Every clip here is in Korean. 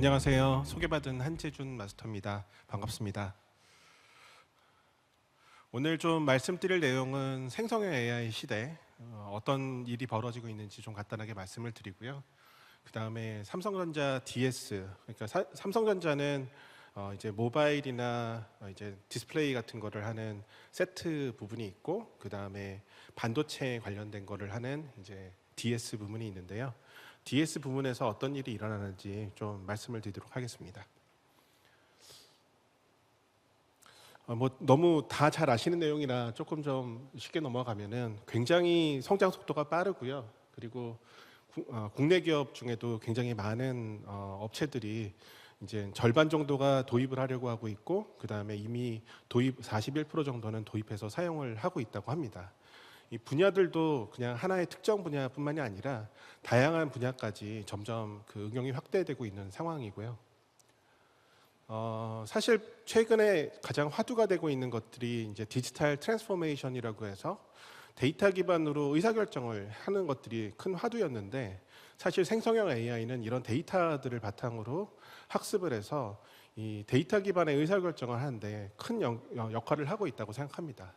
안녕하세요. 소개받은 한재준 마스터입니다. 반갑습니다. 오늘 좀 말씀드릴 내용은 생성형 AI 시대 어떤 일이 벌어지고 있는지 좀 간단하게 말씀을 드리고요. 그 다음에 삼성전자 DS, 그러니까 삼성전자는 이제 모바일이나 이제 디스플레이 같은 거를 하는 세트 부분이 있고, 그 다음에 반도체 관련된 거를 하는 이제 DS 부분이 있는데요. DS 부분에서 어떤 일이 일어나는지 좀 말씀을 드리도록 하겠습니다. 뭐 너무 다 잘 아시는 내용이라 조금 좀 쉽게 넘어가면은 굉장히 성장 속도가 빠르고요. 그리고 국내 기업 중에도 굉장히 많은 업체들이 이제 절반 정도가 도입을 하려고 하고 있고, 그 다음에 이미 도입 41% 정도는 도입해서 사용을 하고 있다고 합니다. 이 분야들도 그냥 하나의 특정 분야뿐만이 아니라 다양한 분야까지 점점 그 응용이 확대되고 있는 상황이고요. 사실 최근에 가장 화두가 되고 있는 것들이 이제 디지털 트랜스포메이션이라고 해서 데이터 기반으로 의사결정을 하는 것들이 큰 화두였는데, 사실 생성형 AI는 이런 데이터들을 바탕으로 학습을 해서 이 데이터 기반의 의사결정을 하는데 큰 역할을 하고 있다고 생각합니다.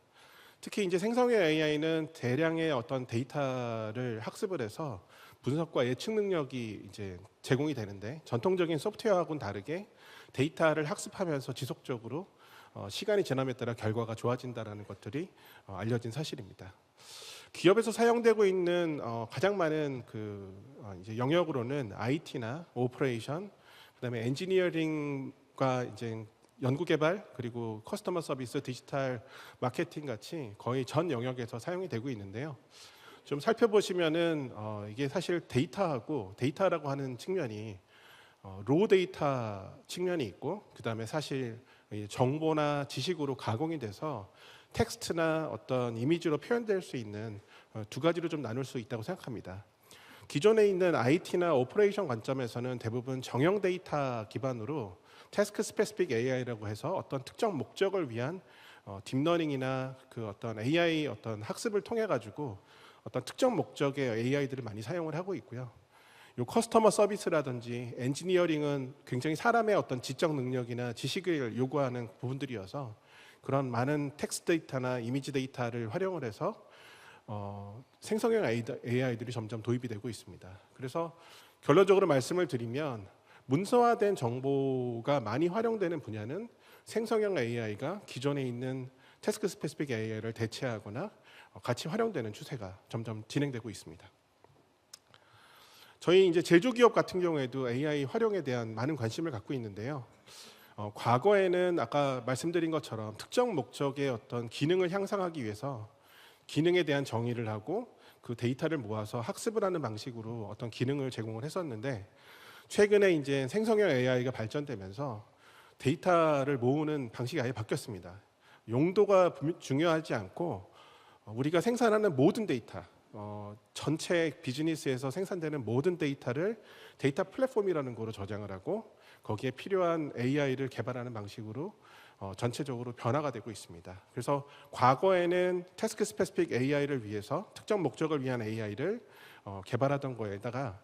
특히 이제 생성형 AI는 대량의 어떤 데이터를 학습을 해서 분석과 예측 능력이 이제 제공이 되는데, 전통적인 소프트웨어하고는 다르게 데이터를 학습하면서 지속적으로 시간이 지남에 따라 결과가 좋아진다는 것들이 알려진 사실입니다. 기업에서 사용되고 있는 가장 많은 이제 영역으로는 IT나 오퍼레이션, 그다음에 엔지니어링과 이제 연구개발, 그리고 커스터머 서비스, 디지털 마케팅 같이 거의 전 영역에서 사용이 되고 있는데요. 좀 살펴보시면은 이게 사실 데이터라고 하는 측면이 로우 데이터 측면이 있고, 그 다음에 사실 정보나 지식으로 가공이 돼서 텍스트나 어떤 이미지로 표현될 수 있는 두 가지로 좀 나눌 수 있다고 생각합니다. 기존에 있는 IT나 오퍼레이션 관점에서는 대부분 정형 데이터 기반으로 태스크 스페시픽 AI라고 해서 어떤 특정 목적을 위한 딥러닝이나 그 어떤 AI 어떤 학습을 통해 가지고 어떤 특정 목적의 AI들을 많이 사용을 하고 있고요. 요 커스터머 서비스라든지 엔지니어링은 굉장히 사람의 어떤 지적 능력이나 지식을 요구하는 부분들이어서 그런 많은 텍스트 데이터나 이미지 데이터를 활용을 해서 생성형 AI들이 점점 도입이 되고 있습니다. 그래서 결론적으로 말씀을 드리면, 문서화된 정보가 많이 활용되는 분야는 생성형 AI가 기존에 있는 태스크 스페시픽 AI를 대체하거나 같이 활용되는 추세가 점점 진행되고 있습니다. 저희 이제 제조기업 같은 경우에도 AI 활용에 대한 많은 관심을 갖고 있는데요. 과거에는 아까 말씀드린 것처럼 특정 목적의 어떤 기능을 향상하기 위해서 기능에 대한 정의를 하고 그 데이터를 모아서 학습을 하는 방식으로 어떤 기능을 제공을 했었는데, 최근에 이제 생성형 AI가 발전되면서 데이터를 모으는 방식이 아예 바뀌었습니다. 용도가 중요하지 않고 우리가 생산하는 모든 데이터, 전체 비즈니스에서 생산되는 모든 데이터를 데이터 플랫폼이라는 거로 저장을 하고 거기에 필요한 AI를 개발하는 방식으로 전체적으로 변화가 되고 있습니다. 그래서 과거에는 태스크 스페시픽 AI를 위해서 특정 목적을 위한 AI를 개발하던 거에다가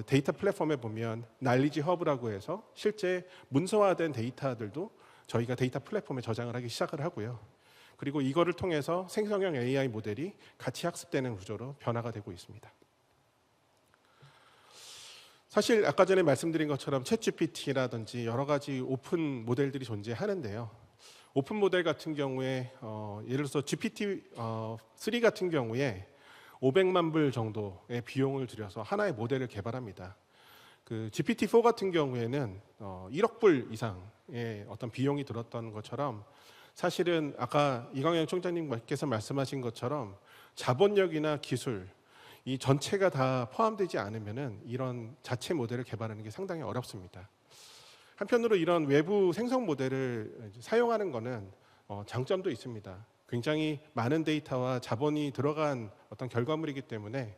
데이터 플랫폼에 보면 날리지 허브라고 해서 실제 문서화된 데이터들도 저희가 데이터 플랫폼에 저장을 하기 시작을 하고요. 그리고 이거를 통해서 생성형 AI 모델이 같이 학습되는 구조로 변화가 되고 있습니다. 사실 아까 전에 말씀드린 것처럼 챗GPT라든지 여러 가지 오픈 모델들이 존재하는데요. 오픈 모델 같은 경우에 예를 들어서 GPT-3 같은 경우에 500만 불 정도의 비용을 들여서 하나의 모델을 개발합니다. 그 GPT-4 같은 경우에는 1억 불 이상의 어떤 비용이 들었던 것처럼, 사실은 아까 이광영 총장님께서 말씀하신 것처럼 자본력이나 기술 이 전체가 다 포함되지 않으면은 이런 자체 모델을 개발하는 게 상당히 어렵습니다. 한편으로 이런 외부 생성 모델을 사용하는 것은 장점도 있습니다. 굉장히 많은 데이터와 자본이 들어간 어떤 결과물이기 때문에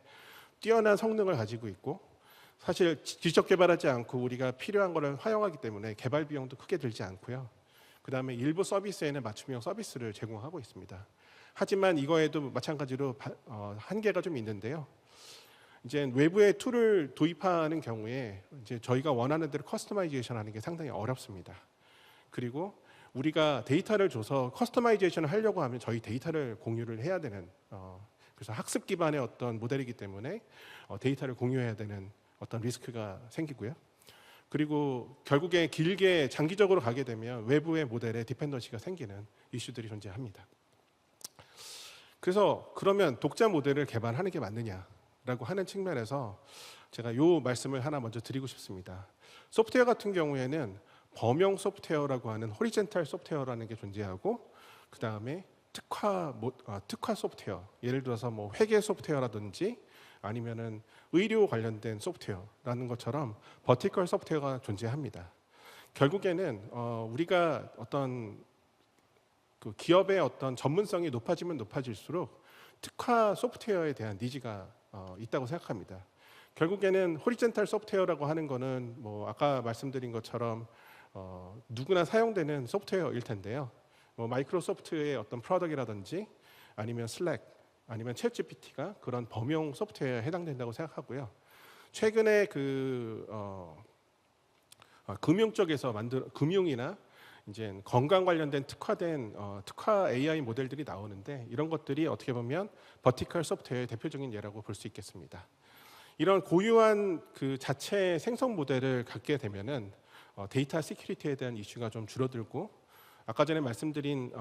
뛰어난 성능을 가지고 있고, 사실 직접 개발하지 않고 우리가 필요한 것을 활용하기 때문에 개발 비용도 크게 들지 않고요. 그 다음에 일부 서비스에는 맞춤형 서비스를 제공하고 있습니다. 하지만 이거에도 마찬가지로 한계가 좀 있는데요. 이제 외부의 툴을 도입하는 경우에 이제 저희가 원하는 대로 커스터마이제이션 하는 게 상당히 어렵습니다. 그리고 우리가 데이터를 줘서 커스터마이제이션을 하려고 하면 저희 데이터를 공유를 해야 되는 그래서 학습 기반의 어떤 모델이기 때문에 데이터를 공유해야 되는 어떤 리스크가 생기고요. 그리고 결국에 길게 장기적으로 가게 되면 외부의 모델에 디펜던시가 생기는 이슈들이 존재합니다. 그래서 그러면 독자 모델을 개발하는 게 맞느냐라고 하는 측면에서 제가 이 말씀을 하나 먼저 드리고 싶습니다. 소프트웨어 같은 경우에는 범용 소프트웨어라고 하는 호리젠탈 소프트웨어라는 게 존재하고 그 다음에 특화 소프트웨어, 예를 들어서 뭐 회계 소프트웨어라든지 아니면은 의료 관련된 소프트웨어라는 것처럼 버티컬 소프트웨어가 존재합니다. 결국에는 우리가 어떤 그 기업의 어떤 전문성이 높아지면 높아질수록 특화 소프트웨어에 대한 니즈가 있다고 생각합니다. 결국에는 호리젠탈 소프트웨어라고 하는 거는 뭐 아까 말씀드린 것처럼 누구나 사용되는 소프트웨어일 텐데요. 뭐 마이크로소프트의 어떤 프로덕트라든지 아니면 슬랙 아니면 챗GPT가 그런 범용 소프트웨어에 해당된다고 생각하고요. 최근에 금융 쪽에서 금융이나 이제 건강 관련된 특화된 특화 AI 모델들이 나오는데 이런 것들이 어떻게 보면 버티컬 소프트웨어의 대표적인 예라고 볼 수 있겠습니다. 이런 고유한 그 자체 생성 모델을 갖게 되면은 데이터 시큐리티에 대한 이슈가 좀 줄어들고 아까 전에 말씀드린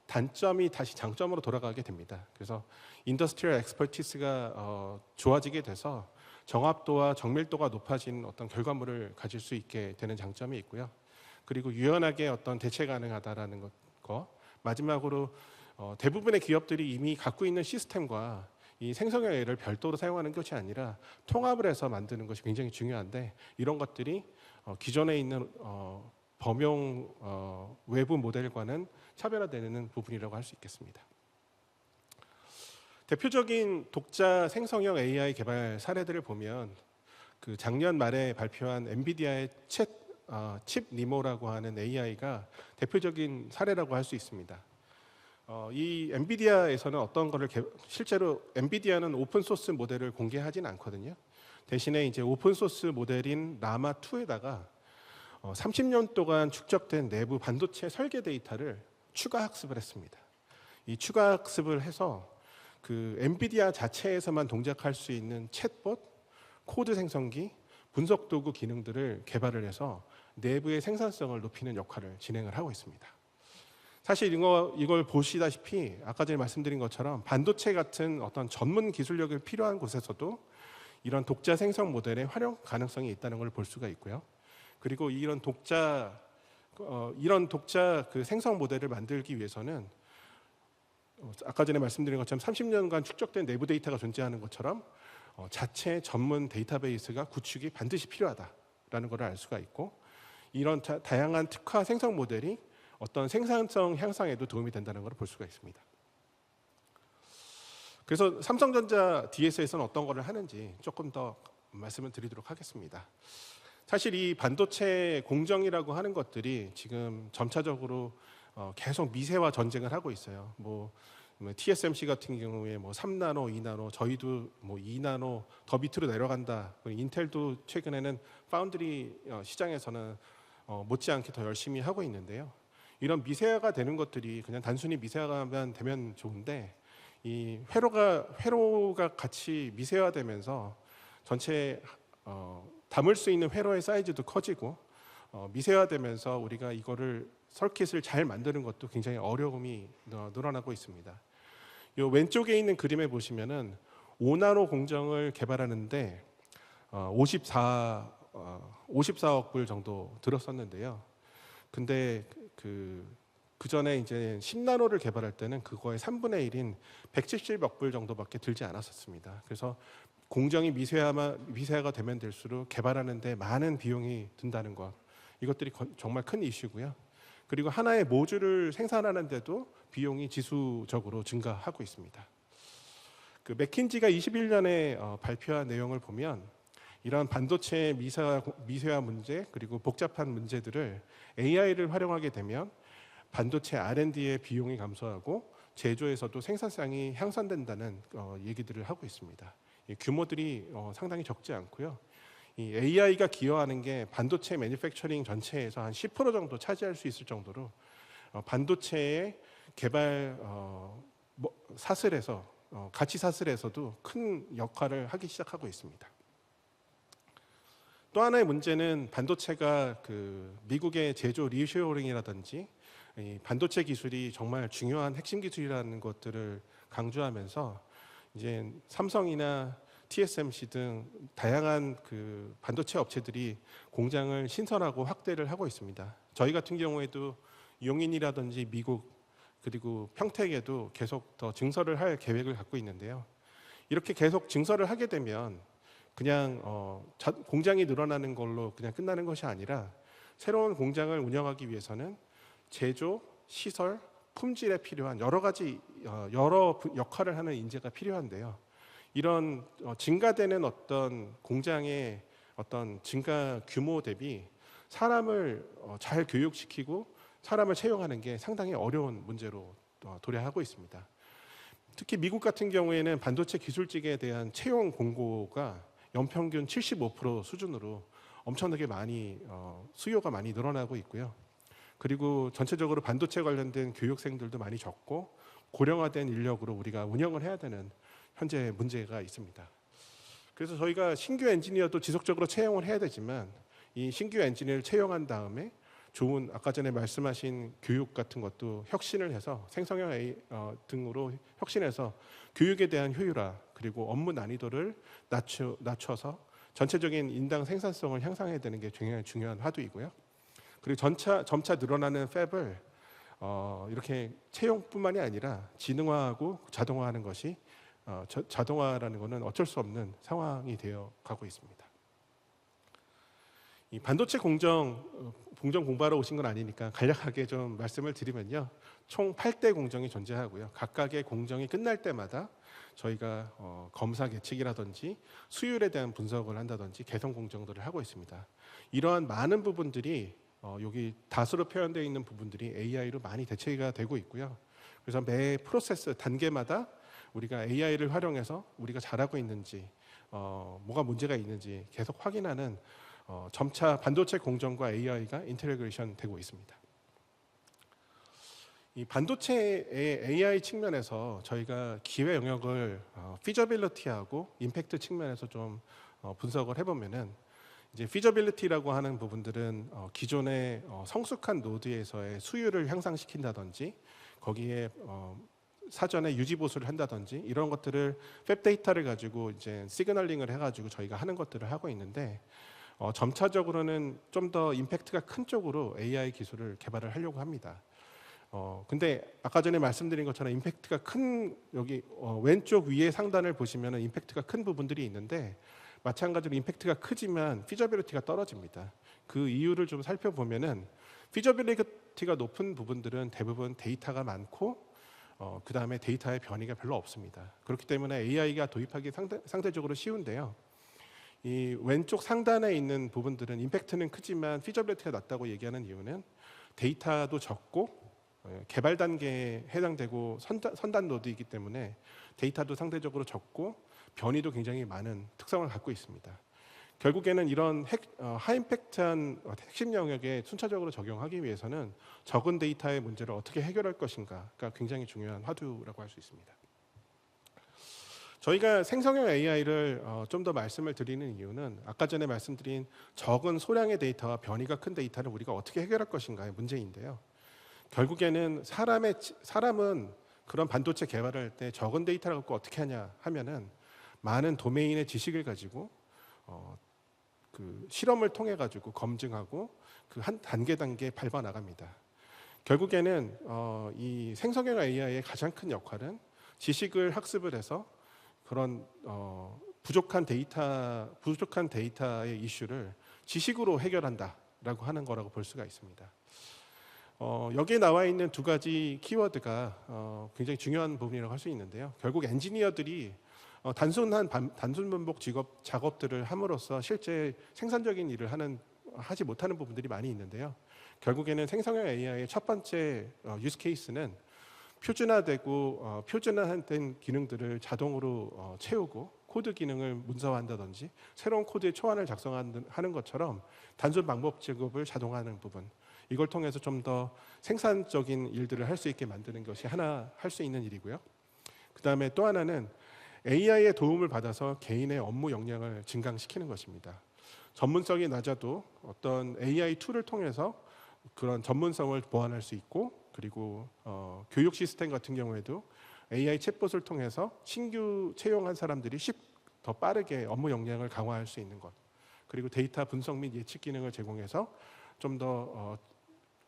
단점이 다시 장점으로 돌아가게 됩니다. 그래서 인더스트리얼 엑스퍼티스가 좋아지게 돼서 정합도와 정밀도가 높아진 어떤 결과물을 가질 수 있게 되는 장점이 있고요. 그리고 유연하게 어떤 대체 가능하다라는 것. 마지막으로 대부분의 기업들이 이미 갖고 있는 시스템과 이 생성형 AI를 별도로 사용하는 것이 아니라 통합을 해서 만드는 것이 굉장히 중요한데 이런 것들이 기존에 있는 범용 외부 모델과는 차별화되는 부분이라고 할 수 있겠습니다. 대표적인 독자 생성형 AI 개발 사례들을 보면 그 작년 말에 발표한 엔비디아의 칩 니모라고 하는 AI가 대표적인 사례라고 할 수 있습니다. 이 엔비디아에서는 어떤 거를 실제로 엔비디아는 오픈 소스 모델을 공개하진 않거든요. 대신에 이제 오픈 소스 모델인 라마 2에다가 30년 동안 축적된 내부 반도체 설계 데이터를 추가 학습을 했습니다. 이 추가 학습을 해서 그 엔비디아 자체에서만 동작할 수 있는 챗봇, 코드 생성기, 분석 도구 기능들을 개발을 해서 내부의 생산성을 높이는 역할을 진행을 하고 있습니다. 사실 이걸 보시다시피 아까 전에 말씀드린 것처럼 반도체 같은 어떤 전문 기술력이 필요한 곳에서도 이런 독자 생성 모델의 활용 가능성이 있다는 걸 볼 수가 있고요. 그리고 이런 독자 그 생성 모델을 만들기 위해서는 아까 전에 말씀드린 것처럼 30년간 축적된 내부 데이터가 존재하는 것처럼 자체 전문 데이터베이스가 구축이 반드시 필요하다라는 것을 알 수가 있고 이런 다양한 특화 생성 모델이 어떤 생산성 향상에도 도움이 된다는 것을 볼 수가 있습니다. 그래서 삼성전자 DS에서는 어떤 것을 하는지 조금 더 말씀을 드리도록 하겠습니다. 사실 이 반도체 공정이라고 하는 것들이 지금 점차적으로 계속 미세화 전쟁을 하고 있어요. 뭐 TSMC 같은 경우에 뭐 3나노, 2나노, 저희도 뭐 2나노 더 밑으로 내려간다. 인텔도 최근에는 파운드리 시장에서는 못지않게 더 열심히 하고 있는데요. 이런 미세화가 되는 것들이 그냥 단순히 미세화만 되면 좋은데 이 회로가 같이 미세화되면서 전체 담을 수 있는 회로의 사이즈도 커지고 미세화되면서 우리가 이거를 서킷을 잘 만드는 것도 굉장히 어려움이 늘어나고 있습니다. 이 왼쪽에 있는 그림에 보시면은 5나노 공정을 개발하는데 54억 불 정도 들었었는데요. 근데 그 전에 이제 10나노를 개발할 때는 그거의 3분의 1인 170억 불 정도밖에 들지 않았었습니다. 그래서 공정이 미세화가 되면 될수록 개발하는데 많은 비용이 든다는 것, 이것들이 정말 큰 이슈고요. 그리고 하나의 모듈을 생산하는데도 비용이 지수적으로 증가하고 있습니다. 그 맥킨지가 21년에 발표한 내용을 보면 이런 반도체 미세화 문제 그리고 복잡한 문제들을 AI를 활용하게 되면 반도체 R&D의 비용이 감소하고 제조에서도 생산성이 향상된다는 얘기들을 하고 있습니다. 이 규모들이 상당히 적지 않고요. 이 AI가 기여하는 게 반도체 매니팩처링 전체에서 한 10% 정도 차지할 수 있을 정도로 반도체의 개발 사슬에서 가치 사슬에서도 큰 역할을 하기 시작하고 있습니다. 또 하나의 문제는 반도체가 그 미국의 제조 리쇼어링이라든지 반도체 기술이 정말 중요한 핵심 기술이라는 것들을 강조하면서 이제 삼성이나 TSMC 등 다양한 그 반도체 업체들이 공장을 신설하고 확대를 하고 있습니다. 저희 같은 경우에도 용인이라든지 미국 그리고 평택에도 계속 더 증설을 할 계획을 갖고 있는데요. 이렇게 계속 증설을 하게 되면 그냥 공장이 늘어나는 걸로 그냥 끝나는 것이 아니라 새로운 공장을 운영하기 위해서는 제조, 시설, 품질에 필요한 여러 가지 여러 역할을 하는 인재가 필요한데요. 이런 증가되는 어떤 공장의 어떤 증가 규모 대비 사람을 잘 교육시키고 사람을 채용하는 게 상당히 어려운 문제로 도래하고 있습니다. 특히 미국 같은 경우에는 반도체 기술직에 대한 채용 공고가 연평균 75% 수준으로 엄청나게 많이 수요가 많이 늘어나고 있고요. 그리고 전체적으로 반도체 관련된 교육생들도 많이 적고 고령화된 인력으로 우리가 운영을 해야 되는 현재 문제가 있습니다. 그래서 저희가 신규 엔지니어도 지속적으로 채용을 해야 되지만 이 신규 엔지니어를 채용한 다음에 좋은 아까 전에 말씀하신 교육 같은 것도 혁신을 해서 생성형 AI 등으로 혁신해서 교육에 대한 효율화 그리고 업무 난이도를 낮춰서 전체적인 인당 생산성을 향상해야 되는 게 굉장히 중요한 화두이고요. 그리고 점차 늘어나는 팹을 이렇게 채용뿐만이 아니라 지능화하고 자동화하는 것이 자동화라는 것은 어쩔 수 없는 상황이 되어 가고 있습니다. 이 반도체 공정 공부하러 오신 건 아니니까 간략하게 좀 말씀을 드리면요. 총 8대 공정이 존재하고요. 각각의 공정이 끝날 때마다 저희가 검사 계측이라든지 수율에 대한 분석을 한다든지 개선 공정들을 하고 있습니다. 이러한 많은 부분들이 여기 다수로 표현되어 있는 부분들이 AI로 많이 대체가 되고 있고요. 그래서 매 프로세스 단계마다 우리가 AI를 활용해서 우리가 잘하고 있는지 뭐가 문제가 있는지 계속 확인하는 점차 반도체 공정과 AI가 인테그레이션 되고 있습니다. 이 반도체의 AI 측면에서 저희가 기회 영역을 피저빌리티하고 임팩트 측면에서 좀 분석을 해보면은 이제 피저빌리티라고 하는 부분들은 기존의 성숙한 노드에서의 수율을 향상시킨다든지 거기에 사전에 유지 보수를 한다든지 이런 것들을 웹 데이터를 가지고 이제 시그널링을 해가지고 저희가 하는 것들을 하고 있는데 점차적으로는 좀 더 임팩트가 큰 쪽으로 AI 기술을 개발을 하려고 합니다. 근데 아까 전에 말씀드린 것처럼 임팩트가 큰 여기 왼쪽 위에 상단을 보시면 임팩트가 큰 부분들이 있는데 마찬가지로 임팩트가 크지만 피저빌리티가 떨어집니다. 그 이유를 좀 살펴보면은 피저빌리티가 높은 부분들은 대부분 데이터가 많고 그 다음에 데이터의 변이가 별로 없습니다. 그렇기 때문에 AI가 도입하기 상대적으로 쉬운데요. 이 왼쪽 상단에 있는 부분들은 임팩트는 크지만 피저빌리티가 낮다고 얘기하는 이유는 데이터도 적고 개발 단계에 해당되고 선단 노드이기 때문에 데이터도 상대적으로 적고 변이도 굉장히 많은 특성을 갖고 있습니다. 결국에는 이런 하임팩트한 핵심 영역에 순차적으로 적용하기 위해서는 적은 데이터의 문제를 어떻게 해결할 것인가가 굉장히 중요한 화두라고 할 수 있습니다. 저희가 생성형 AI를 좀 더 말씀을 드리는 이유는 아까 전에 말씀드린 적은 소량의 데이터와 변이가 큰 데이터를 우리가 어떻게 해결할 것인가의 문제인데요. 결국에는 사람은 그런 반도체 개발할 때 적은 데이터를 갖고 어떻게 하냐 하면은 많은 도메인의 지식을 가지고 그 실험을 통해 가지고 검증하고 그 한 단계 밟아 나갑니다. 결국에는 이 생성형 AI의 가장 큰 역할은 지식을 학습을 해서 그런 부족한 데이터의 이슈를 지식으로 해결한다라고 하는 거라고 볼 수가 있습니다. 여기에 나와 있는 두 가지 키워드가 굉장히 중요한 부분이라고 할 수 있는데요. 결국 엔지니어들이 단순 반복 작업들을 함으로써 실제 생산적인 일을 하지 못하는 부분들이 많이 있는데요. 결국에는 생성형 AI의 첫 번째 유스 케이스는 표준화된 기능들을 자동으로 채우고 코드 기능을 문서화한다든지 새로운 코드의 초안을 작성하는 것처럼 단순 방법 제곱을 자동화하는 부분, 이걸 통해서 좀 더 생산적인 일들을 할 수 있게 만드는 것이 하나 할 수 있는 일이고요. 그 다음에 또 하나는 AI의 도움을 받아서 개인의 업무 역량을 증강시키는 것입니다. 전문성이 낮아도 어떤 AI 툴을 통해서 그런 전문성을 보완할 수 있고, 그리고 교육 시스템 같은 경우에도 AI 챗봇을 통해서 신규 채용한 사람들이 더 빠르게 업무 역량을 강화할 수 있는 것, 그리고 데이터 분석 및 예측 기능을 제공해서 좀 더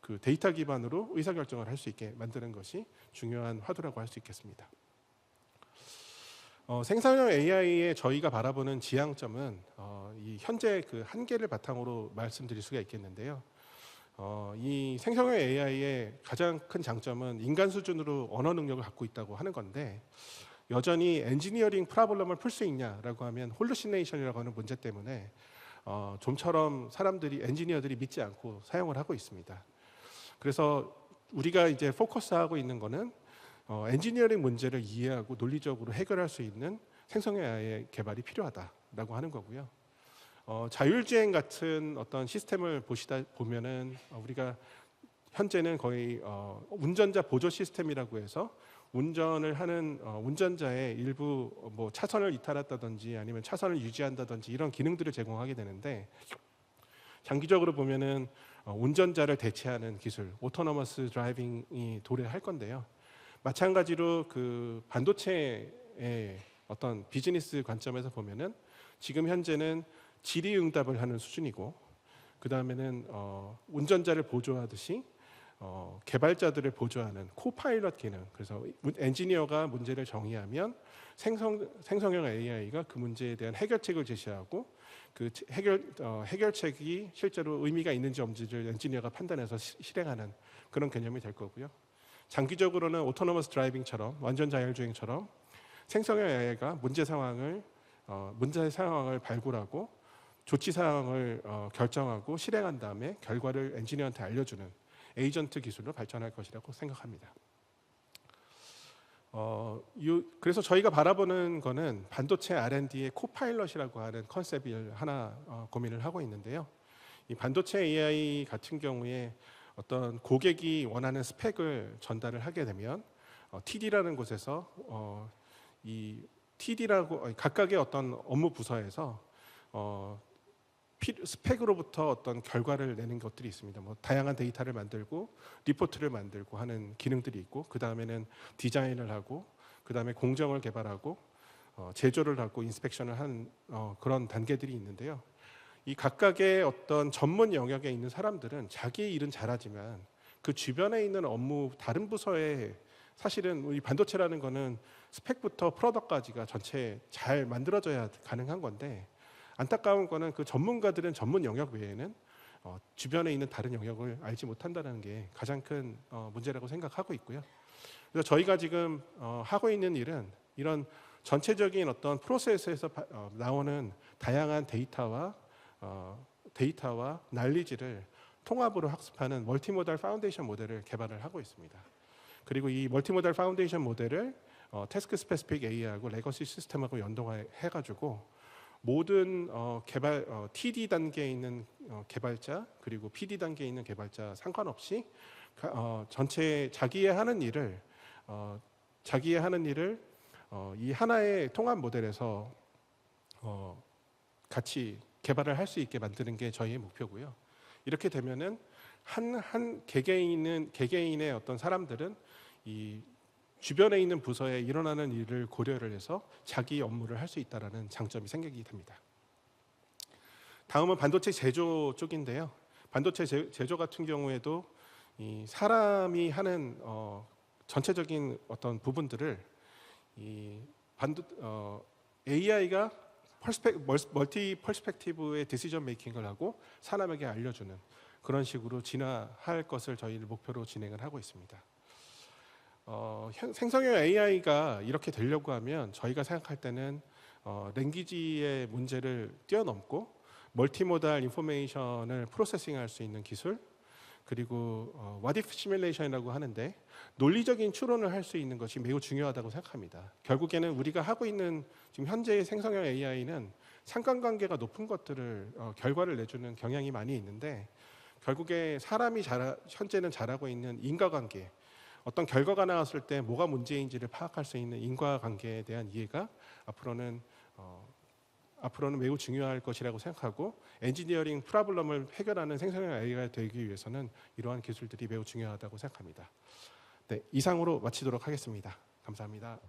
그 데이터 기반으로 의사결정을 할 수 있게 만드는 것이 중요한 화두라고 할 수 있겠습니다. 생성형 AI의 저희가 바라보는 지향점은 이 현재 그 한계를 바탕으로 말씀드릴 수가 있겠는데요. 이 생성형 AI의 가장 큰 장점은 인간 수준으로 언어 능력을 갖고 있다고 하는 건데, 여전히 엔지니어링 프로블럼을 풀 수 있냐라고 하면 홀루시네이션이라고 하는 문제 때문에 좀처럼 엔지니어들이 믿지 않고 사용을 하고 있습니다. 그래서 우리가 이제 포커스하고 있는 거는 엔지니어링 문제를 이해하고 논리적으로 해결할 수 있는 생성형 AI의 개발이 필요하다라고 하는 거고요. 자율주행 같은 어떤 시스템을 보면은 우리가 현재는 거의 운전자 보조 시스템이라고 해서 운전을 하는 운전자의 일부 뭐 차선을 이탈했다든지 아니면 차선을 유지한다든지 이런 기능들을 제공하게 되는데, 장기적으로 보면은 운전자를 대체하는 기술, 오토노머스 드라이빙이 도래할 건데요. 마찬가지로 그 반도체의 어떤 비즈니스 관점에서 보면은 지금 현재는 질의응답을 하는 수준이고, 그 다음에는 운전자를 보조하듯이 개발자들을 보조하는 코파일럿 기능, 그래서 엔지니어가 문제를 정의하면 생성형 AI가 그 문제에 대한 해결책을 제시하고, 그 해결책이 실제로 의미가 있는지 없는지를 엔지니어가 판단해서 실행하는 그런 개념이 될 거고요. 장기적으로는 오토노머스 드라이빙처럼, 완전 자율주행처럼 생성형 AI가 문제 상황을 발굴하고 조치 사항을 결정하고 실행한 다음에 결과를 엔지니어한테 알려주는 에이전트 기술로 발전할 것이라고 생각합니다. 그래서 저희가 바라보는 거는 반도체 R&D의 코파일럿이라고 하는 컨셉을 하나 고민을 하고 있는데요. 이 반도체 AI 같은 경우에 어떤 고객이 원하는 스펙을 전달을 하게 되면 TD라는 곳에서 이 TD라고 각각의 어떤 업무 부서에서 스펙으로부터 어떤 결과를 내는 것들이 있습니다. 뭐 다양한 데이터를 만들고 리포트를 만들고 하는 기능들이 있고, 그 다음에는 디자인을 하고, 그 다음에 공정을 개발하고 제조를 하고 인스펙션을 하는 그런 단계들이 있는데요. 이 각각의 어떤 전문 영역에 있는 사람들은 자기의 일은 잘하지만 그 주변에 있는 업무 다른 부서에, 사실은 우리 반도체라는 거는 스펙부터 프로덕트까지가 전체 잘 만들어져야 가능한 건데, 안타까운 거는 그 전문가들은 전문 영역 외에는 주변에 있는 다른 영역을 알지 못한다는 게 가장 큰 문제라고 생각하고 있고요. 그래서 저희가 지금 하고 있는 일은 이런 전체적인 어떤 프로세스에서 나오는 다양한 데이터와 날리지를 통합으로 학습하는 멀티모달 파운데이션 모델을 개발을 하고 있습니다. 그리고 이 멀티모달 파운데이션 모델을 태스크 스페시픽 AI하고 레거시 시스템하고 연동해가지고 모든 TD 단계에 있는 개발자, 그리고 PD 단계에 있는 개발자 상관없이 전체 자기의 하는 일을 이 하나의 통합 모델에서 같이 개발을 할 수 있게 만드는 게 저희의 목표고요. 이렇게 되면은 한 개개인의 어떤 사람들은 이 주변에 있는 부서에 일어나는 일을 고려를 해서 자기 업무를 할 수 있다는 장점이 생기게 됩니다. 다음은 반도체 제조 쪽인데요. 반도체 제조 같은 경우에도 이 사람이 하는 전체적인 어떤 부분들을 AI가 멀티 퍼스펙티브의 디시전 메이킹을 하고 사람에게 알려주는 그런 식으로 진화할 것을 저희를 목표로 진행을 하고 있습니다. 생성형 AI가 이렇게 되려고 하면 저희가 생각할 때는 랭귀지의 문제를 뛰어넘고 멀티모달 인포메이션을 프로세싱할 수 있는 기술, 그리고 what if 시뮬레이션이라고 하는데 논리적인 추론을 할 수 있는 것이 매우 중요하다고 생각합니다. 결국에는 우리가 하고 있는 지금 현재의 생성형 AI는 상관관계가 높은 것들을 결과를 내주는 경향이 많이 있는데 결국에 사람이 현재는 잘하고 있는 인과관계, 어떤 결과가 나왔을 때 뭐가 문제인지를 파악할 수 있는 인과관계에 대한 이해가 앞으로는 매우 중요할 것이라고 생각하고 엔지니어링 프로블럼을 해결하는 생성형 AI가 되기 위해서는 이러한 기술들이 매우 중요하다고 생각합니다. 네, 이상으로 마치도록 하겠습니다. 감사합니다.